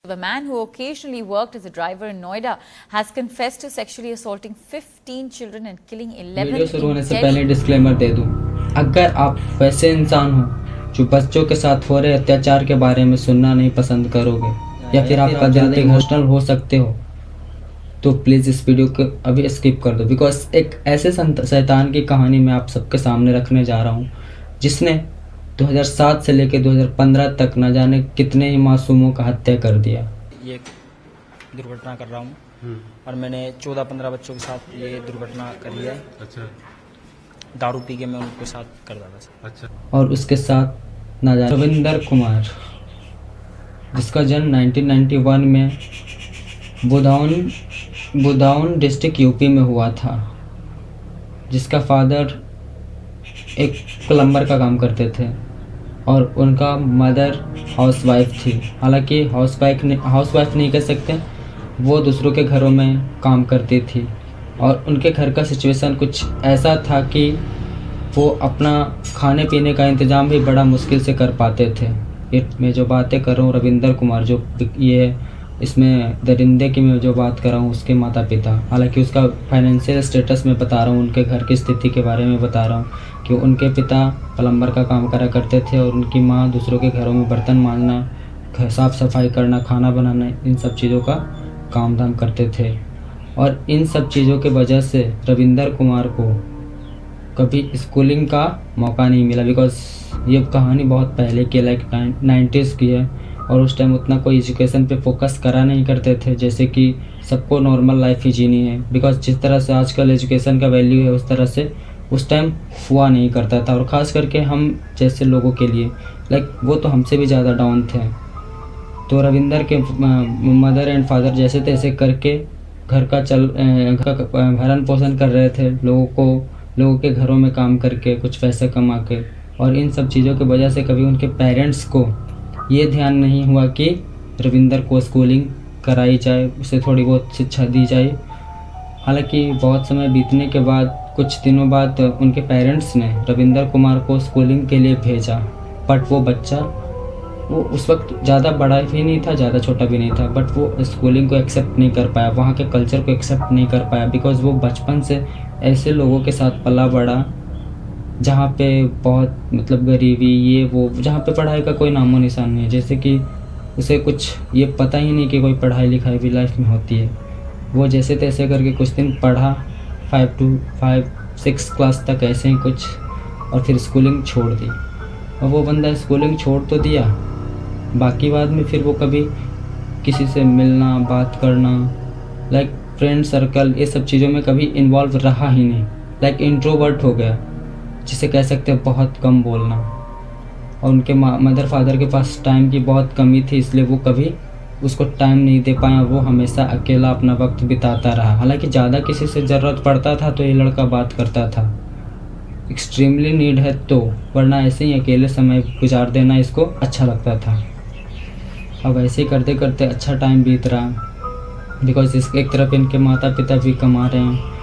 A man who occasionally worked as a driver in Noida has confessed to sexually assaulting 15 children and killing 11 video शुरू होने in से Delhi. पहले disclaimer दे दूं, अगर आप वैसे इंसान हो जो बच्चों के साथ हो रहे अत्याचार के बारे में सुनना नहीं पसंद करोगे या फिर आपका दिल पे इमोशनल हो सकते हो तो प्लीज़ इस वीडियो को अभी स्किप कर दो, बिकॉज एक ऐसे शैतान की कहानी मैं आप सबके सामने रखने जा रहा हूँ जिसने 2007 से लेकर 2015 तक न जाने कितने ही मासूमों का हत्या कर दिया। ये दुर्घटना कर रहा हूँ और मैंने 14-15 बच्चों के साथ ये दुर्घटना करी है। अच्छा दारू पी के मैं उनके साथ कर रहा था। अच्छा और उसके साथ न जाने रविंदर कुमार, जिसका जन्म 1991 में बुदाउन डिस्ट्रिक्ट यूपी में हुआ था, जिसका फादर एक प्लम्बर का काम करते थे और उनका मदर हाउसवाइफ थी। हालांकि हाउसवाइफ नहीं कह सकते, वो दूसरों के घरों में काम करती थी और उनके घर का सिचुएशन कुछ ऐसा था कि वो अपना खाने पीने का इंतज़ाम भी बड़ा मुश्किल से कर पाते थे। मैं जो बातें कर रहा हूँ रविंदर कुमार, जो ये इसमें दरिंदे की मैं जो बात कर रहा हूँ उसके माता पिता, हालांकि उसका फाइनेंशियल स्टेटस में बता रहा हूँ, उनके घर की स्थिति के बारे में बता रहा हूँ कि उनके पिता प्लम्बर का काम करा करते थे और उनकी माँ दूसरों के घरों में बर्तन मांजना, घर साफ़ सफाई करना, खाना बनाना, इन सब चीज़ों का काम धाम करते थे। और इन सब चीज़ों के वजह से रविंदर कुमार को कभी स्कूलिंग का मौका नहीं मिला, बिकॉज ये कहानी बहुत पहले की, लाइक 90s की है और उस टाइम उतना कोई एजुकेशन पे फोकस करा नहीं करते थे, जैसे कि सबको नॉर्मल लाइफ ही जीनी है। बिकॉज जिस तरह से आजकल एजुकेशन का वैल्यू है उस तरह से उस टाइम हुआ नहीं करता था, और ख़ास करके हम जैसे लोगों के लिए, लाइक वो तो हमसे भी ज़्यादा डाउन थे। तो रविंदर के मदर एंड फादर जैसे तैसे करके घर का भरण पोषण कर रहे थे, लोगों के घरों में काम करके कुछ पैसे कमा के, और इन सब चीज़ों की वजह से कभी उनके पेरेंट्स को ये ध्यान नहीं हुआ कि रविंदर को स्कूलिंग कराई जाए, उसे थोड़ी बहुत शिक्षा दी जाए। हालांकि बहुत समय बीतने के बाद, कुछ दिनों बाद उनके पेरेंट्स ने रविंदर कुमार को स्कूलिंग के लिए भेजा, बट वो बच्चा वो उस वक्त ज़्यादा बड़ा भी नहीं था, ज़्यादा छोटा भी नहीं था, बट वो स्कूलिंग को एक्सेप्ट नहीं कर पाया, वहाँ के कल्चर को एक्सेप्ट नहीं कर पाया, बिकॉज़ वो बचपन से ऐसे लोगों के साथ पला बड़ा जहाँ पे बहुत मतलब गरीबी ये वो, जहाँ पे पढ़ाई का कोई नामो निशान नहीं है, जैसे कि उसे कुछ ये पता ही नहीं कि कोई पढ़ाई लिखाई भी लाइफ में होती है। वो जैसे तैसे करके कुछ दिन पढ़ा, 5 क्लास तक ऐसे ही कुछ, और फिर स्कूलिंग छोड़ दी। और वो बंदा स्कूलिंग छोड़ तो दिया, बाकी बाद में फिर वो कभी किसी से मिलना, बात करना, लाइक फ्रेंड सर्कल, ये सब चीज़ों में कभी इन्वॉल्व रहा ही नहीं, लाइक इंट्रोवर्ट हो गया, जिसे कह सकते हैं बहुत कम बोलना। और उनके मदर फादर के पास टाइम की बहुत कमी थी, इसलिए वो कभी उसको टाइम नहीं दे पाया, वो हमेशा अकेला अपना वक्त बिताता रहा। हालांकि ज़्यादा किसी से ज़रूरत पड़ता था तो ये लड़का बात करता था, एक्सट्रीमली नीड है तो, वरना ऐसे ही अकेले समय गुजार देना इसको अच्छा लगता था। अब ऐसे ही करते करते अच्छा टाइम बीत रहा, बिकॉज एक तरफ इनके माता पिता भी कमा रहे हैं,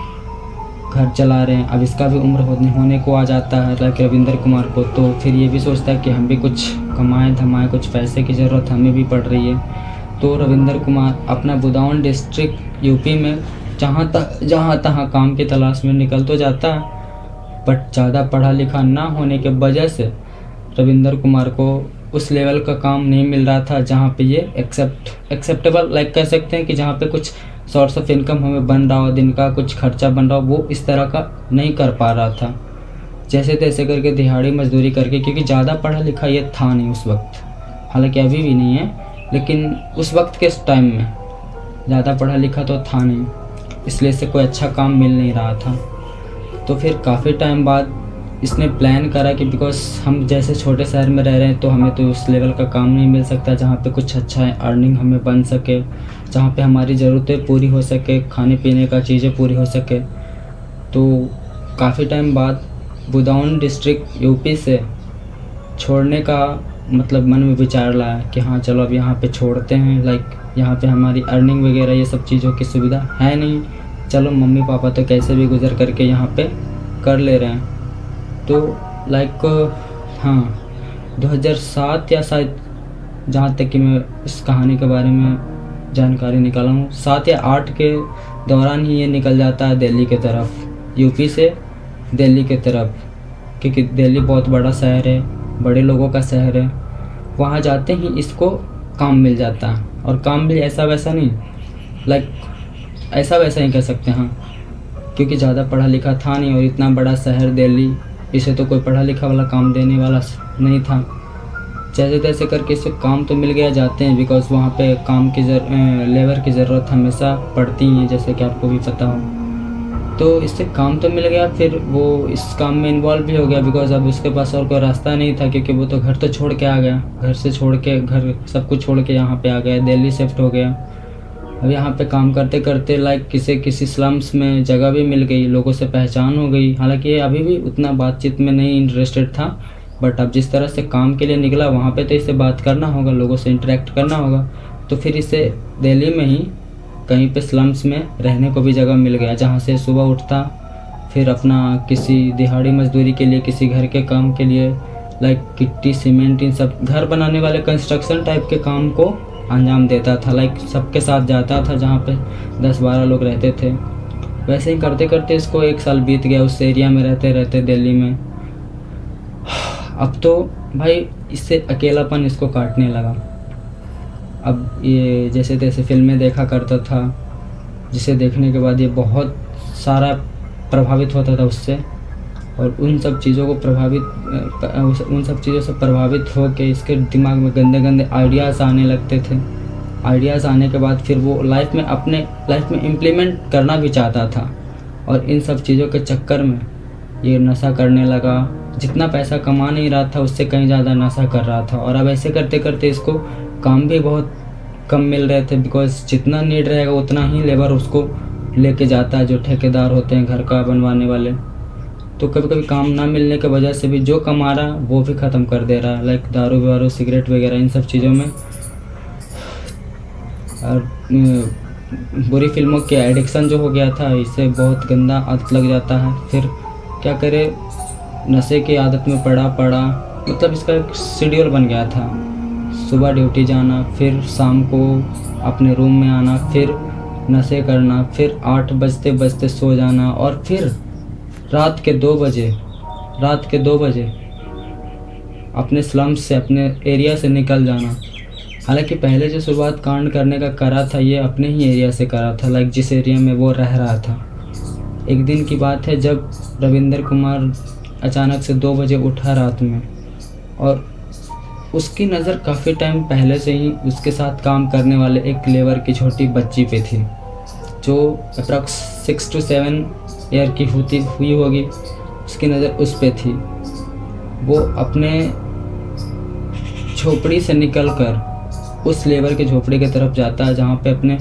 घर चला रहे हैं, अब इसका भी उम्र होने को आ जाता है लाइक रविंदर कुमार को, तो फिर ये भी सोचता है कि हम भी कुछ कमाएं धमाएं, कुछ पैसे की ज़रूरत हमें भी पड़ रही है। तो रविंदर कुमार अपना बुदाउन डिस्ट्रिक्ट यूपी में जहाँ तहाँ काम की तलाश में निकल तो जाता है, बट ज़्यादा पढ़ा लिखा ना होने के वजह से रविंदर कुमार को उस लेवल का काम नहीं मिल रहा था जहाँ पे ये एक्सेप्टेबल लाइक कह सकते हैं कि जहाँ पे कुछ सोर्स ऑफ इनकम हमें बन रहा हो, दिन का कुछ खर्चा बन रहा हो, वो इस तरह का नहीं कर पा रहा था। जैसे तैसे करके दिहाड़ी मजदूरी करके, क्योंकि ज़्यादा पढ़ा लिखा ये था नहीं उस वक्त, हालांकि अभी भी नहीं है, लेकिन उस वक्त के टाइम में ज़्यादा पढ़ा लिखा तो था नहीं, इसलिए से कोई अच्छा काम मिल नहीं रहा था। तो फिर काफ़ी टाइम बाद इसने प्लान करा कि बिकॉज हम जैसे छोटे शहर में रह रहे हैं तो हमें तो उस लेवल का काम नहीं मिल सकता जहाँ पे कुछ अच्छा अर्निंग हमें बन सके, जहाँ पे हमारी ज़रूरतें पूरी हो सके, खाने पीने का चीज़ें पूरी हो सके। तो काफ़ी टाइम बाद बुदाउन डिस्ट्रिक्ट यूपी से छोड़ने का मतलब मन में विचार लाया कि हाँ चलो अब यहाँ पे छोड़ते हैं, लाइक यहाँ पे हमारी अर्निंग वगैरह ये सब चीज़ों की सुविधा है नहीं, चलो मम्मी पापा तो कैसे भी गुजर करके यहाँ पे कर ले रहे हैं। तो लाइक हाँ 2007 या शायद जहाँ तक कि मैं इस कहानी के बारे में जानकारी निकाला हूँ 7 या 8 के दौरान ही ये निकल जाता है दिल्ली की तरफ, यूपी से दिल्ली की तरफ, क्योंकि दिल्ली बहुत बड़ा शहर है, बड़े लोगों का शहर है। वहाँ जाते ही इसको काम मिल जाता है, और काम भी ऐसा वैसा नहीं, लाइक ऐसा वैसा ही कह सकते हैं, क्योंकि ज़्यादा पढ़ा लिखा था नहीं, और इतना बड़ा शहर दिल्ली, इसे तो कोई पढ़ा लिखा वाला काम देने वाला नहीं था। जैसे तैसे करके इसे काम तो मिल गया, जाते हैं, बिकॉज़ वहाँ पे काम की लेबर की ज़रूरत हमेशा पड़ती है, जैसे कि आपको भी पता हो। तो इससे काम तो मिल गया, फिर वो इस काम में इन्वॉल्व भी हो गया, बिकॉज़ अब उसके पास और कोई रास्ता नहीं था, क्योंकि वो तो घर तो छोड़ के आ गया, घर से छोड़ के, घर सब कुछ छोड़ के यहाँ पे आ गया, दिल्ली शिफ्ट हो गया। अब यहाँ पे काम करते करते लाइक किसी स्लम्स में जगह भी मिल गई, लोगों से पहचान हो गई। हालांकि ये अभी भी उतना बातचीत में नहीं इंटरेस्टेड था, बट अब जिस तरह से काम के लिए निकला वहाँ पे तो इसे बात करना होगा, लोगों से इंटरेक्ट करना होगा। तो फिर इसे दिल्ली में ही कहीं पे स्लम्स में रहने को भी जगह मिल गया, जहाँ से सुबह उठता, फिर अपना किसी दिहाड़ी मजदूरी के लिए, किसी घर के काम के लिए, लाइक गिट्टी सीमेंट इन सब घर बनाने वाले कंस्ट्रक्शन टाइप के काम को अंजाम देता था। लाइक सबके साथ जाता था, जहाँ पे 10-12 लोग रहते थे। वैसे ही करते करते इसको 1 साल बीत गया उस एरिया में रहते रहते दिल्ली में। अब तो भाई इससे अकेलापन इसको काटने लगा। अब ये जैसे तैसे फिल्में देखा करता था, जिसे देखने के बाद ये बहुत सारा प्रभावित होता था उससे, और उन सब चीज़ों से प्रभावित हो के इसके दिमाग में गंदे गंदे आइडियाज़ आने लगते थे। आइडियाज़ आने के बाद फिर वो अपने लाइफ में इम्प्लीमेंट करना भी चाहता था, और इन सब चीज़ों के चक्कर में ये नशा करने लगा। जितना पैसा कमा नहीं रहा था उससे कहीं ज़्यादा नशा कर रहा था। और अब ऐसे करते करते इसको काम भी बहुत कम मिल रहे थे, बिकॉज़ जितना नीड रहेगा उतना ही लेबर उसको लेके जाता है, जो ठेकेदार होते हैं घर का बनवाने वाले। तो कभी कभी काम ना मिलने की वजह से भी जो कमा रहा वो भी ख़त्म कर दे रहा है, लाइक दारू वारू सिगरेट वगैरह इन सब चीज़ों में। और बुरी फिल्मों के एडिक्शन जो हो गया था, इससे बहुत गंदा आदत लग जाता है। फिर क्या करे, नशे की आदत में पड़ा मतलब इसका एक शेड्यूल बन गया था। सुबह ड्यूटी जाना, फिर शाम को अपने रूम में आना, फिर नशे करना, फिर 8 बजते बजते सो जाना, और फिर रात के 2 बजे अपने स्लम्स से, अपने एरिया से निकल जाना। हालांकि पहले जो शुरुआत कांड करने का करा था ये अपने ही एरिया से करा था, लाइक जिस एरिया में वो रह रहा था। एक दिन की बात है जब रविंदर कुमार अचानक से 2 बजे उठा रात में, और उसकी नज़र काफ़ी टाइम पहले से ही उसके साथ काम करने वाले एक लेबर की छोटी बच्ची पे थी, जो अप्रॉक्स 6 to 7 ईयर की हुई होगी। उसकी नज़र उस पे थी। वो अपने झोपड़ी से निकलकर उस लेबर के झोपड़ी की तरफ जाता है, जहाँ पे अपने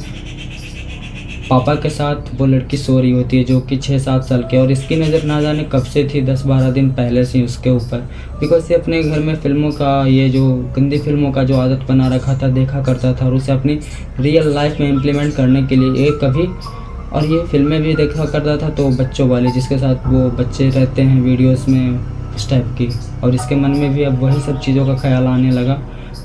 पापा के साथ वो लड़की सो रही होती है, जो कि 6-7 साल की। और इसकी नज़र ना जाने कब से थी, 10-12 दिन पहले से उसके ऊपर, बिकॉज ये अपने घर में फिल्मों का, ये जो गंदी फिल्मों का जो आदत बना रखा था, देखा करता था, और उसे अपनी रियल लाइफ में इम्प्लीमेंट करने के लिए और ये फिल्में भी देखा करता था, तो बच्चों वाले, जिसके साथ वो बच्चे रहते हैं वीडियोस में, इस टाइप की। और इसके मन में भी अब वही सब चीज़ों का ख्याल आने लगा।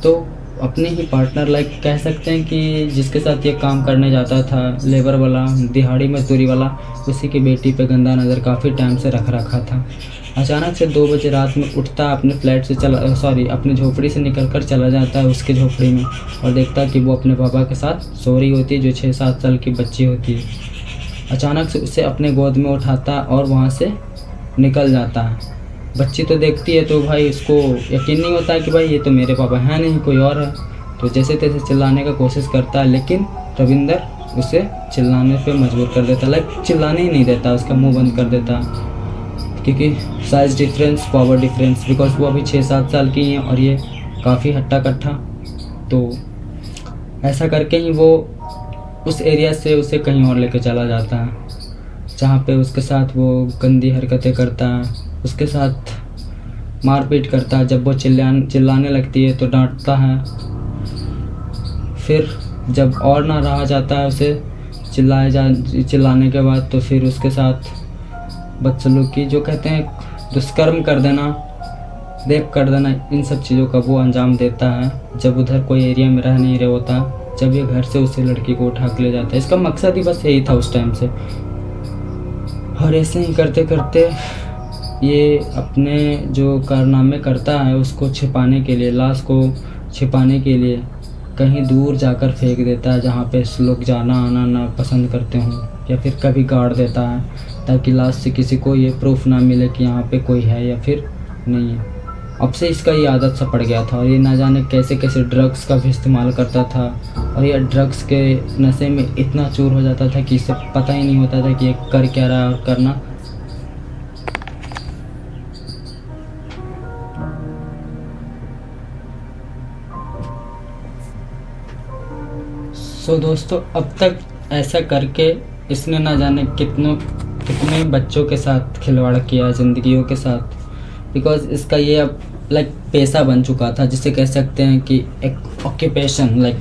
तो अपने ही पार्टनर, लाइक कह सकते हैं कि जिसके साथ ये काम करने जाता था, लेबर वाला, दिहाड़ी मजदूरी वाला, उसी की बेटी पे गंदा नज़र काफ़ी टाइम से रखा था। अचानक से 2 बजे रात में उठता, अपने फ्लैट से अपने झोपड़ी से निकलकर चला जाता है उसके झोपड़ी में, और देखता कि वो अपने पापा के साथ सो रही होती है, जो 6-7 साल की बच्ची होती है। अचानक से उसे अपने गोद में उठाता और वहाँ से निकल जाता है। बच्ची तो देखती है, तो भाई इसको यकीन नहीं होता है कि भाई ये तो मेरे पापा हैं नहीं, कोई और है। तो जैसे तैसे चिल्लाने का कोशिश करता है, लेकिन रविंदर उसे चिल्लाने पे मजबूर कर देता, लाइक चिल्लाने ही नहीं देता, उसका मुंह बंद कर देता, क्योंकि size difference, power difference, because वो अभी 6-7 साल की हैं और ये काफ़ी हट्टा कट्ठा। तो ऐसा करके ही वो उस एरिया से उसे कहीं और लेकर चला जाता है, जहाँ पे उसके साथ वो गंदी हरकतें करता है, उसके साथ मारपीट करता है। जब वो चिल्लाने लगती है तो डांटता है। फिर जब और ना रहा जाता है उसे चिल्लाने के बाद, तो फिर उसके साथ बदसलूकी, जो कहते हैं दुष्कर्म कर देना, रेप कर देना, इन सब चीज़ों का वो अंजाम देता है जब उधर कोई एरिया में रह नहीं रहा होता, जब ये घर से उसे लड़की को उठा के ले जाता है। इसका मकसद ही बस यही था उस टाइम से। और ऐसे ही करते करते ये अपने जो कारनामे करता है उसको छिपाने के लिए, लाश को छिपाने के लिए कहीं दूर जाकर फेंक देता है जहाँ पे लोग जाना आना ना पसंद करते हों, या फिर कभी गाड़ देता है ताकि लाश से किसी को ये प्रूफ ना मिले कि यहाँ पे कोई है या फिर नहीं है। अब से इसका ये आदत सा पड़ गया था और ये ना जाने कैसे कैसे ड्रग्स का भी इस्तेमाल करता था और ये ड्रग्स के नशे में इतना चूर हो जाता था कि इसे पता ही नहीं होता था कि ये कर क्या रहा है और करना। सो दोस्तों, अब तक ऐसा करके इसने ना जाने कितने बच्चों के साथ खिलवाड़ किया, ज़िंदगियों के साथ। बिकॉज इसका ये अब लाइक पेशा बन चुका था, जिसे कह सकते हैं कि एक ऑक्यूपेशन, लाइक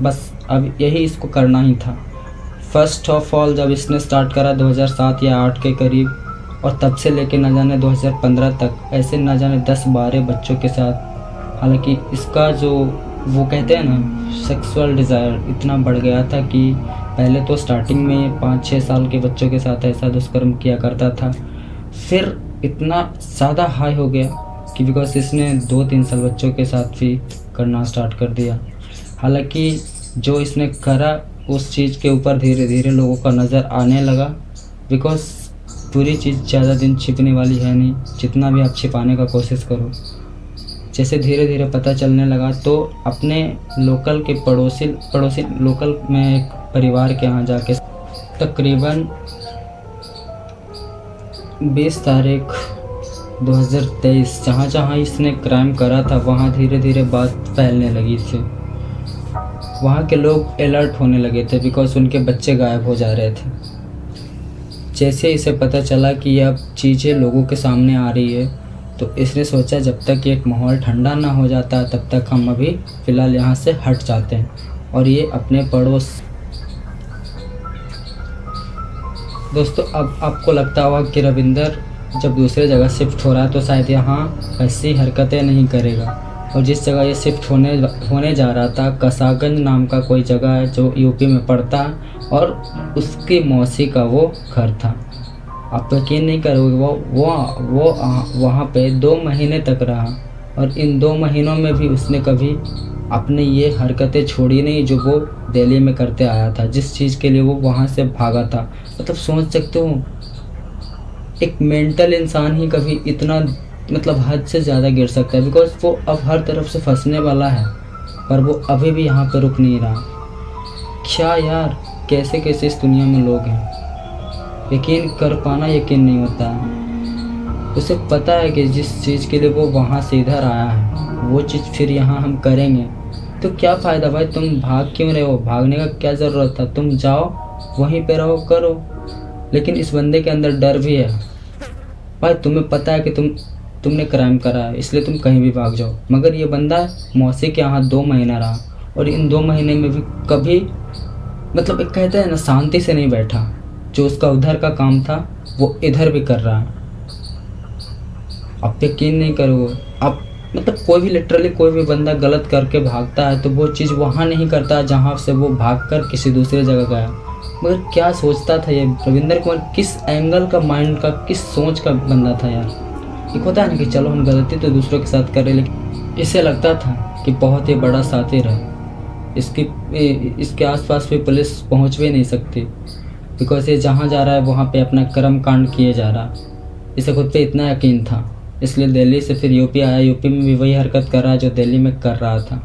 बस अब यही इसको करना ही था। फर्स्ट ऑफ ऑल जब इसने स्टार्ट करा 2007 या 8 के करीब, और तब से लेके ना जाने 2015 तक ऐसे ना जाने 10-12 बच्चों के साथ। हालांकि इसका जो वो कहते हैं ना सेक्सुअल डिज़ायर इतना बढ़ गया था कि पहले तो स्टार्टिंग में 5-6 साल के बच्चों के साथ ऐसा दुष्कर्म किया करता था, फिर इतना ज़्यादा हाई हो गया कि बिकॉज इसने 2-3 साल बच्चों के साथ भी करना स्टार्ट कर दिया। हालांकि जो इसने करा उस चीज़ के ऊपर धीरे धीरे लोगों का नज़र आने लगा, बिकॉज पूरी चीज़ ज़्यादा दिन छिपने वाली है नहीं, जितना भी आप छिपाने का कोशिश करो। जैसे धीरे धीरे पता चलने लगा तो अपने लोकल के पड़ोसी लोकल में एक परिवार के यहाँ जाके तकरीबन 20 तारीख 2023 जहाँ इसने क्राइम करा था वहाँ धीरे धीरे बात फैलने लगी थी। वहाँ के लोग अलर्ट होने लगे थे बिकॉज उनके बच्चे गायब हो जा रहे थे। जैसे इसे पता चला कि अब चीज़ें लोगों के सामने आ रही है तो इसने सोचा जब तक ये माहौल ठंडा ना हो जाता तब तक हम अभी फ़िलहाल यहाँ से हट जाते हैं। और ये अपने पड़ोस दोस्तों, अब आपको लगता होगा कि रविंदर जब दूसरे जगह शिफ्ट हो रहा है तो शायद यहाँ ऐसी हरकतें नहीं करेगा। और जिस जगह ये शिफ्ट होने जा रहा था कसागंज नाम का कोई जगह है जो यूपी में पड़ता है और उसकी मौसी का वो घर था। आप यकीन नहीं करोगे वो वहाँ पे 2 महीने तक रहा और इन 2 महीनों में भी उसने कभी अपने ये हरकतें छोड़ी नहीं जो वो दिल्ली में करते आया था, जिस चीज़ के लिए वो वहाँ से भागा था। मतलब सोच सकते हो एक मेंटल इंसान ही कभी इतना मतलब हद से ज़्यादा गिर सकता है, बिकॉज वो अब हर तरफ से फंसने वाला है पर वो अभी भी यहाँ पे रुक नहीं रहा। क्या यार, कैसे कैसे इस दुनिया में लोग हैं, यकीन कर पाना यकीन नहीं होता है। उसे पता है कि जिस चीज़ के लिए वो वहाँ से इधर आया है वो चीज़ फिर यहाँ हम करेंगे तो क्या फ़ायदा भाई, तुम भाग क्यों रहे हो, भागने का क्या ज़रूरत था, तुम जाओ वहीं पे रहो करो। लेकिन इस बंदे के अंदर डर भी है भाई, तुम्हें पता है कि तुमने क्राइम करा है इसलिए तुम कहीं भी भाग जाओ। मगर ये बंदा मौसी के यहाँ 2 महीना रहा और इन 2 महीने में भी कभी मतलब एक कहते हैं ना शांति से नहीं बैठा। जो उसका उधर का काम था वो इधर भी कर रहा है। आप यकीन नहीं करोगे, आप मतलब कोई भी लिटरली कोई भी बंदा गलत करके भागता है तो वो चीज़ वहाँ नहीं करता जहाँ से वो भागकर किसी दूसरे जगह गया। मगर क्या सोचता था ये रविंदर कुमार, किस एंगल का माइंड का किस सोच का बंदा था यार। एक होता है ना कि चलो हम गलती तो दूसरों के साथ कर रहे, लेकिन इसे लगता था कि बहुत ही बड़ा साथी है, इसके आसपास भी पुलिस पहुंच भी नहीं सकती बिकॉज ये जहाँ जा रहा है वहाँ पे अपना कर्म कांड किए जा रहा। इसे खुद पे इतना यकीन था, इसलिए दिल्ली से फिर यूपी आया। यूपी में भी वही हरकत कर रहा है जो दिल्ली में कर रहा था।